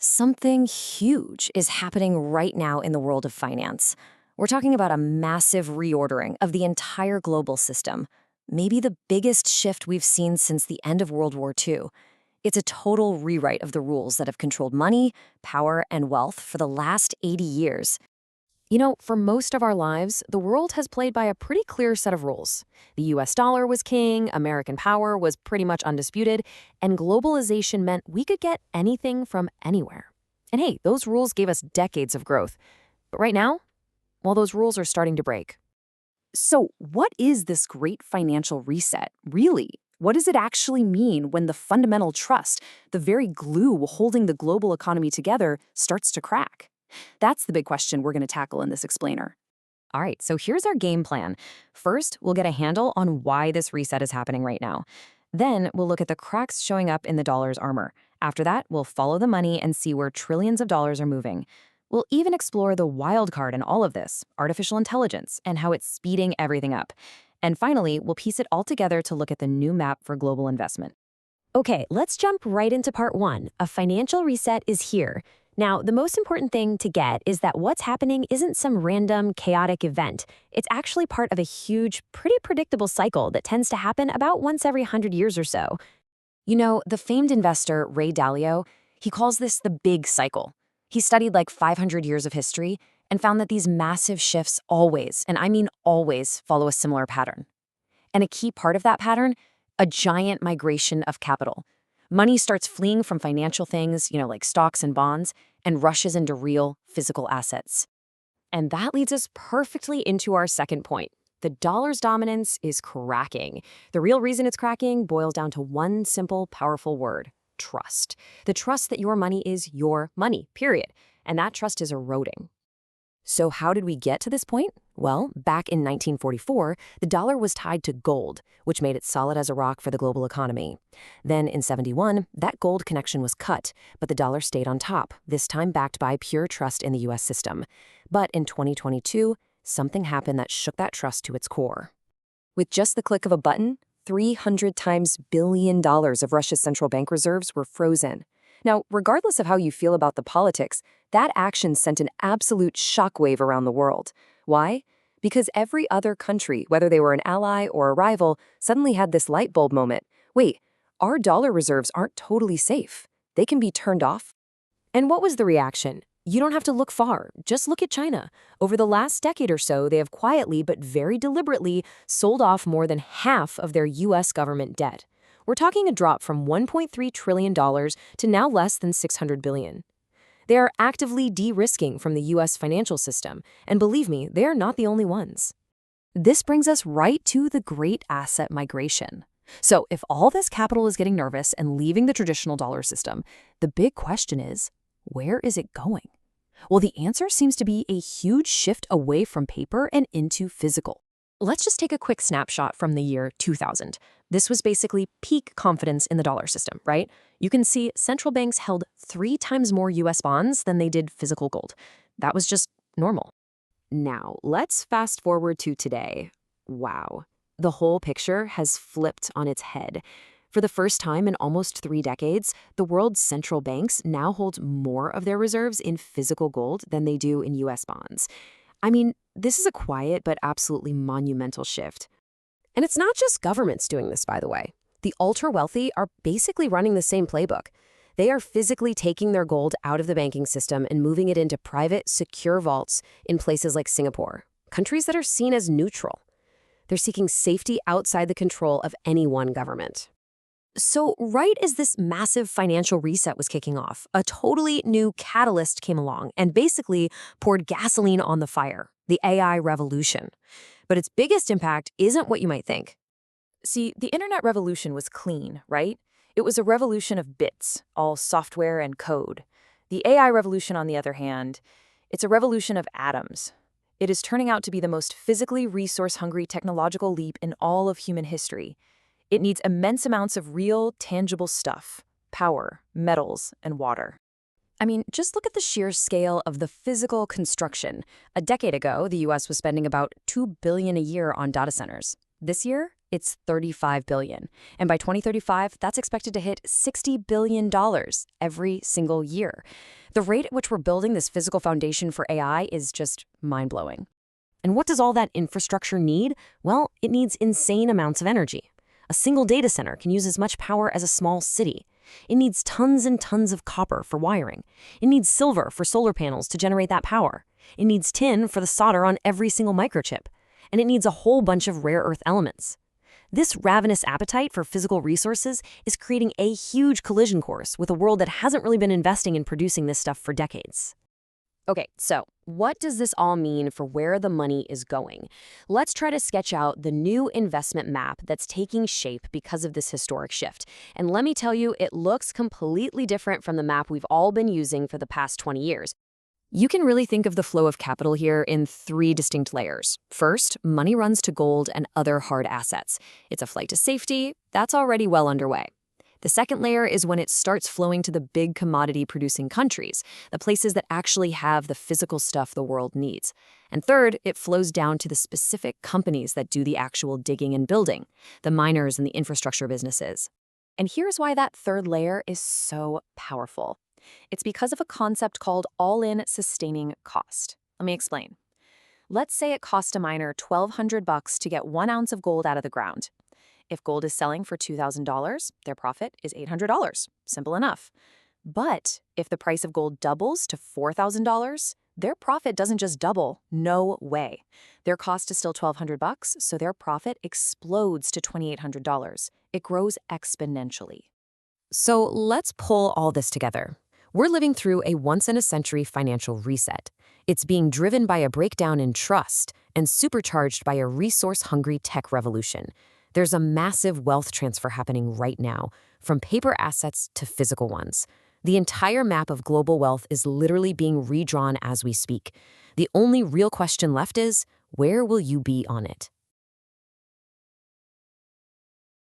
Something huge is happening right now in the world of finance. We're talking about a massive reordering of the entire global system, maybe the biggest shift we've seen since the end of World War II. It's a total rewrite of the rules that have controlled money, power, and wealth for the last 80 years. For most of our lives, the world has played by a pretty clear set of rules. The US dollar was king, American power was pretty much undisputed, and globalization meant we could get anything from anywhere. And hey, those rules gave us decades of growth. But right now, well, those rules are starting to break. So, what is this great financial reset, really? What does it actually mean when the fundamental trust, the very glue holding the global economy together, starts to crack? That's the big question we're going to tackle in this explainer. All right, so here's our game plan. First, we'll get a handle on why this reset is happening right now. Then, we'll look at the cracks showing up in the dollar's armor. After that, we'll follow the money and see where trillions of dollars are moving. We'll even explore the wild card in all of this, artificial intelligence, and how it's speeding everything up. And finally, we'll piece it all together to look at the new map for global investment. Okay, let's jump right into part one. A financial reset is here. Now, the most important thing to get is that what's happening isn't some random, chaotic event. It's actually part of a huge, pretty predictable cycle that tends to happen about once every 100 years or so. The famed investor Ray Dalio, he calls this the big cycle. He studied like 500 years of history and found that these massive shifts always, and I mean always, follow a similar pattern. And a key part of that pattern, a giant migration of capital. Money starts fleeing from financial things, like stocks and bonds, and rushes into real, physical assets. And that leads us perfectly into our second point. The dollar's dominance is cracking. The real reason it's cracking boils down to one simple, powerful word: trust. The trust that your money is your money, period. And that trust is eroding. So how did we get to this point? Well, back in 1944, the dollar was tied to gold, which made it solid as a rock for the global economy. Then in 71, that gold connection was cut, but the dollar stayed on top, this time backed by pure trust in the US system. But in 2022, something happened that shook that trust to its core. With just the click of a button, 300 times billion dollars of Russia's central bank reserves were frozen. Now, regardless of how you feel about the politics, that action sent an absolute shockwave around the world. Why? Because every other country, whether they were an ally or a rival, suddenly had this light bulb moment. Wait, our dollar reserves aren't totally safe. They can be turned off. And what was the reaction? You don't have to look far. Just look at China. Over the last decade or so, they have quietly but very deliberately sold off more than half of their U.S. government debt. We're talking a drop from $1.3 trillion to now less than $600 billion. They are actively de-risking from the U.S. financial system, and believe me, they are not the only ones. This brings us right to the great asset migration. So if all this capital is getting nervous and leaving the traditional dollar system, the big question is, where is it going? Well, the answer seems to be a huge shift away from paper and into physical. Let's just take a quick snapshot from the year 2000. This was basically peak confidence in the dollar system, right? You can see central banks held 3 times more US bonds than they did physical gold. That was just normal. Now, let's fast forward to today. Wow. The whole picture has flipped on its head. For the first time in almost 3 decades, the world's central banks now hold more of their reserves in physical gold than they do in US bonds. I mean, this is a quiet but absolutely monumental shift. And it's not just governments doing this, by the way. The ultra-wealthy are basically running the same playbook. They are physically taking their gold out of the banking system and moving it into private, secure vaults in places like Singapore, countries that are seen as neutral. They're seeking safety outside the control of any one government. So right as this massive financial reset was kicking off, a totally new catalyst came along and basically poured gasoline on the fire: the AI revolution. But its biggest impact isn't what you might think. See, the internet revolution was clean, right? It was a revolution of bits, all software and code. The AI revolution, on the other hand, it's a revolution of atoms. It is turning out to be the most physically resource-hungry technological leap in all of human history. It needs immense amounts of real, tangible stuff: power, metals, and water. I mean, just look at the sheer scale of the physical construction. A decade ago, the US was spending about $2 billion a year on data centers. This year, It's $35 billion. And by 2035, that's expected to hit $60 billion every single year. The rate at which we're building this physical foundation for AI is just mind-blowing. And what does all that infrastructure need? Well, it needs insane amounts of energy. A single data center can use as much power as a small city. It needs tons and tons of copper for wiring. It needs silver for solar panels to generate that power. It needs tin for the solder on every single microchip. And it needs a whole bunch of rare earth elements. This ravenous appetite for physical resources is creating a huge collision course with a world that hasn't really been investing in producing this stuff for decades. Okay, so what does this all mean for where the money is going? Let's try to sketch out the new investment map that's taking shape because of this historic shift. And let me tell you, it looks completely different from the map we've all been using for the past 20 years. You can really think of the flow of capital here in three distinct layers. First, money runs to gold and other hard assets. It's a flight to safety that's already well underway. The second layer is when it starts flowing to the big commodity-producing countries, the places that actually have the physical stuff the world needs. And third, it flows down to the specific companies that do the actual digging and building, the miners and the infrastructure businesses. And here's why that third layer is so powerful. It's because of a concept called all-in sustaining cost. Let me explain. Let's say it cost a miner $1,200 to get 1 ounce of gold out of the ground. If gold is selling for $2,000, their profit is $800. Simple enough. But if the price of gold doubles to $4,000, their profit doesn't just double. No way. Their cost is still $1,200, so their profit explodes to $2,800. It grows exponentially. So let's pull all this together. We're living through a once-in-a-century financial reset. It's being driven by a breakdown in trust and supercharged by a resource-hungry tech revolution. There's a massive wealth transfer happening right now, from paper assets to physical ones. The entire map of global wealth is literally being redrawn as we speak. The only real question left is, where will you be on it?